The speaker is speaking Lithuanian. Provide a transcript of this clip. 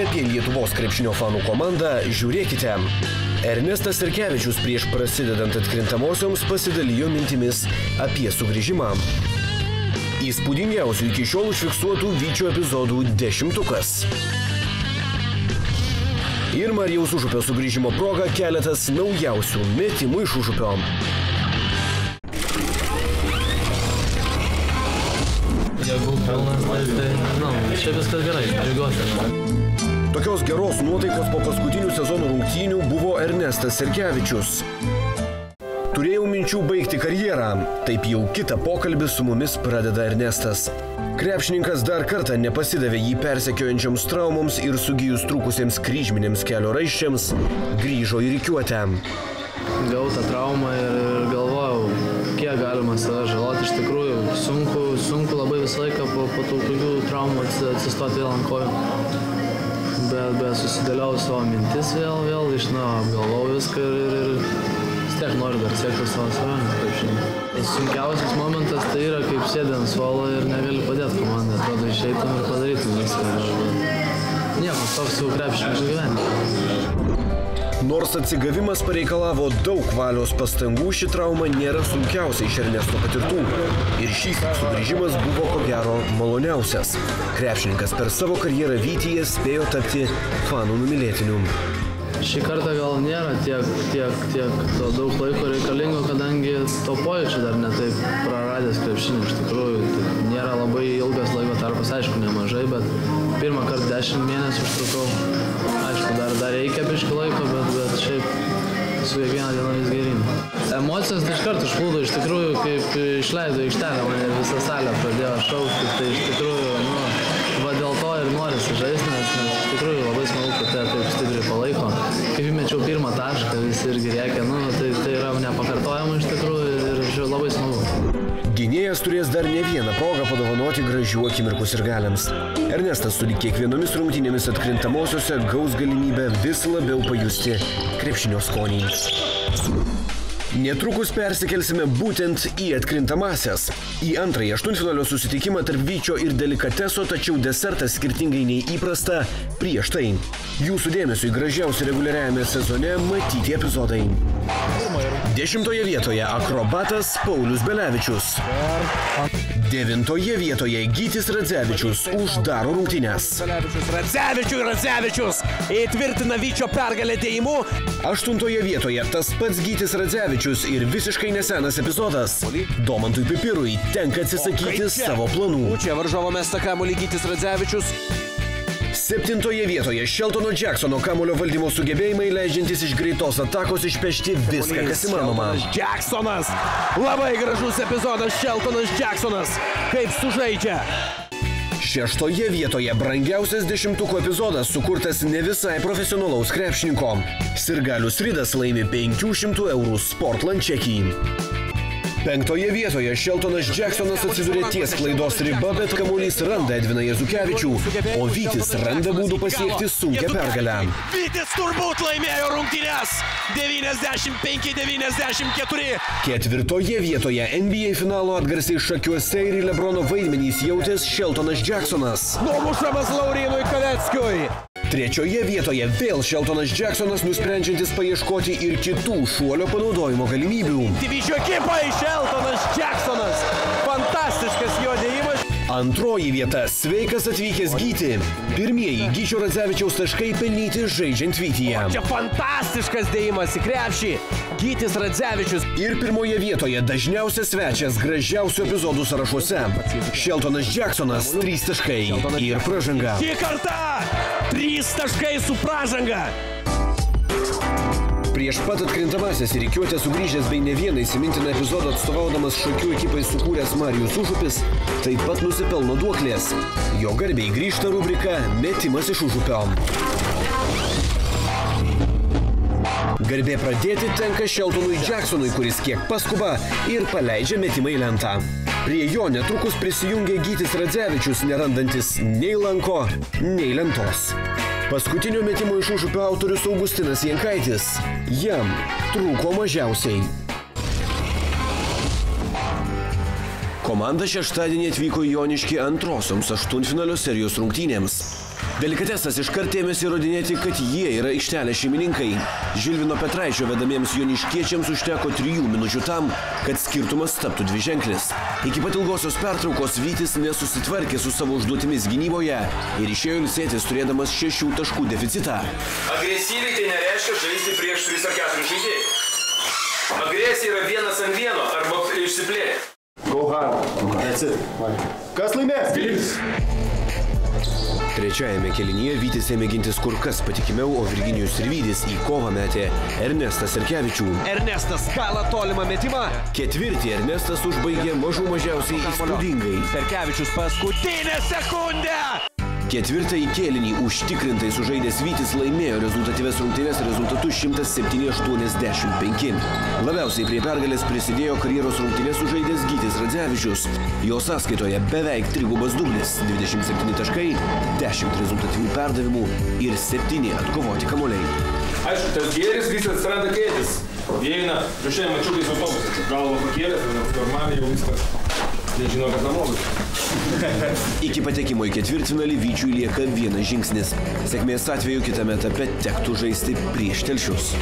apie Lietuvos krepšinio fanų komandą žiūrėkite. Ernestas Serkevičius prieš prasidedant atkrintamosioms pasidalijo mintimis apie sugrįžimą. Įspūdingiausių iki šiol užfiksuotų Vyčio epizodų 10. Ir Marijaus Užupio sugrįžimo proga keletas naujausių metimų iš Užupio. Jeigu pilnas, tai čia viskas gerai, džiaugiuosi. Tokios geros nuotaikos po paskutinių sezono rungtynių buvo Ernestas Serkevičius. Turėjau minčių baigti karjerą, taip jau kitą pokalbį su mumis pradeda Ernestas. Krepšininkas dar kartą nepasidavė jį persekiojančioms traumoms ir sugijus trūkusiems kryžminėms kelio raiščiams, grįžo į rikiuotę. Gavau tą traumą ir galvojau, kiek galima save žaloti. Iš tikrųjų, sunku labai visą laiką po tokių traumų atsistoti vėl ant kojų. Bet susidėliau savo mintis vėl iš naujo, apgalvojau viską ir vis tiek noriu dar siekti savo svajonę. Sunkiausias momentas tai yra, kaip sėdi ant suolo ir negali padėti komandai. Atrodo, išeitum ir padarytum viską. Nieko, toks jau krepšininkų gyvenimas. Nors atsigavimas pareikalavo daug valios pastangų, ši trauma nėra sunkiausia iš Ernesto patirtų. Ir šis sugrįžimas buvo ko gero maloniausias. Krepšininkas per savo karjerą Vytyje spėjo tapti fanų numylėtiniu. Šį kartą gal nėra tiek to daug laiko reikalingo, kadangi to pojūčio dar netaip praradęs krepšinį. Iš tikrųjų, tai nėra labai ilgas laiko tarpas, aišku, nemažai, bet pirmą kartą 10 mėnesių užtrukau. Aišku, dar reikia biškį laiko, bet šiaip su kiekvieną dieną vis geryn. Emocijos iš karto užplūdo, iš tikrųjų, kaip išleido aikštelę, mane visą salę pradėjo šaukti, tai iš tikrųjų, va dėl to ir norisi žaisti, nes iš tikrųjų labai smagu, kad tai taip stipriai palaiko. Kaip įmečiau pirmą tašką, visi irgi rėkia, tai yra nepakartojama iš tikrųjų ir labai smagu. Gynėjas turės dar ne vieną progą padovanoti gražių akimirkų sirgaliams. Ernestas sulig kiekvienomis rungtynėmis atkrintamosiose gaus galimybę vis labiau pajusti krepšinio skonį. Netrukus persikelsime būtent į atkrintamasias. Į antrąjį aštuntfinalio susitikimą tarp Vyčio ir Delikateso, tačiau desertas skirtingai nei įprasta prieš tai. Jūsų dėmesiui gražiausi reguliariajame sezone matyti epizodai. 10 vietoje akrobatas Paulius Belevičius. 9 vietoje Gytis Radzevičius uždaro rungtynes. Radzevičius įtvirtina Vyčio pergalę dėjimu. 8 vietoje tas pats Gytis Radzevičius ir visiškai nesenas epizodas. Domantui Pipirui tenka atsisakyti savo planų. Čia varžovo mesta kamuolį Gytis Radzevičius. 7 vietoje Sheltono Jacksono kamulio valdymo sugebėjimai leidžiantis iš greitos atakos išpešti viską, kas įmanoma. Jacksonas. Labai gražus epizodas Sheltonas Jacksonas. Kaip sužaidžia. 6 vietoje brangiausias 10-ko epizodas sukurtas ne visai profesionalaus krepšininko. Sirgalius Ridas laimi 500 eurų Sportland čekį. 5 vietoje Sheltonas Jacksonas atsiduria ties klaidos riba, bet kamuolys randa Edviną Jezukevičių, o Vytis randa būdų pasiekti sunkią pergalę. Vytis turbūt laimėjo rungtynes 95-94. 4 vietoje NBA finalo atgarsiai šakiuose ir į Lebrono vaidmenys jautęs Sheltonas Jacksonas. Numušamas Laurynui Kaleckiui. 3 vietoje vėl Sheltonas Jacksonas nusprendžiantis paieškoti ir kitų šuolio panaudojimo galimybių. Vyčio ekipai Sheltonas Jacksonas. Fantastiškas jo dėjimas. 2 vieta sveikas atvykęs Gyti. Pirmieji Gyčio Radzevičiaus taškai pelnyti žaidžiant Vytyje. Čia fantastiškas dėjimas į krepšį. Gytis Radzevičius. Ir 1 vietoje dažniausias svečias gražiausių epizodų sąrašuose. Sheltonas Jacksonas 3 taškai ir pražanga. Šį kartą 3 taškai su pražanga. Prieš pat atkrintamasis į rikiuotę sugrįžęs bei ne vieną įsimintiną epizodą atstovaudamas Šakių ekipai sukūręs Marijus Užupis taip pat nusipelno duoklės. Jo garbei grįžta rubrika Metimas iš Užupio. Garbė pradėti tenka Sheltonui Jacksonui, kuris kiek paskuba ir paleidžia metimą į lentą. Prie jo netrukus prisijungia Gytis Radzevičius, nerandantis nei lanko, nei lentos. Paskutinio metimo iš Užupio autorius Augustinas Jankaitis. Jam trūko mažiausiai. Komanda šeštadienį atvyko į Joniškį antrosioms aštuntfinalio serijos rungtynėms. Delikatesas iškart ėmėsi įrodinėti, kad jie yra aikštelės šeimininkai. Žilvino Petraičio vedamiems joniškiečiams užteko 3 minučių tam, kad skirtumas taptų dviženklis. Iki pat ilgosios pertraukos Vytis nesusitvarkė su savo užduotimis gynyboje ir išėjo ilsėtis turėdamas 6 taškų deficitą. Agresyviai tai nereiškia žaisti prieš 3 ar 4 žaidėjus. Agresija yra 1 ant 1 arba išsiplėti. Go hard. That's it. Kas laimės? Vytis. Trečiajame kėlinyje Vytis ėmė gintis kur kas patikimiau, o Virginijus Sirvydis į kovą metė Ernestas Serkevičių. Ernestas kala tolimą metimą. Ketvirtį Ernestas užbaigė mažiausiai įspūdingai. Serkevičius paskutinę sekundę. Ketvirtąjį kėlinį užtikrintai sužaidęs Vytis laimėjo rezultatyves rungtynes rezultatu 107-85. Labiausiai prie pergalės prisidėjo karjeros rungtynes sužaidęs Gytis Radzevičius. Jo sąskaitoje beveik 3 dublis, 27 taškai, 10 rezultatyvių perdavimų ir 7 atkovoti kamuoliai. Aišku, tas gėris visas atsiranda kėtis. Įeina, prieš šiandien mačiukais autobusas. Galva pakėlės, normaliai jau viskas. Nežinau, kas namogas. Iki patekimo į ketvirtfinalį Vyčiui lieka 1 žingsnis. Sėkmės atveju kitame etape tektų žaisti prieš Telšius.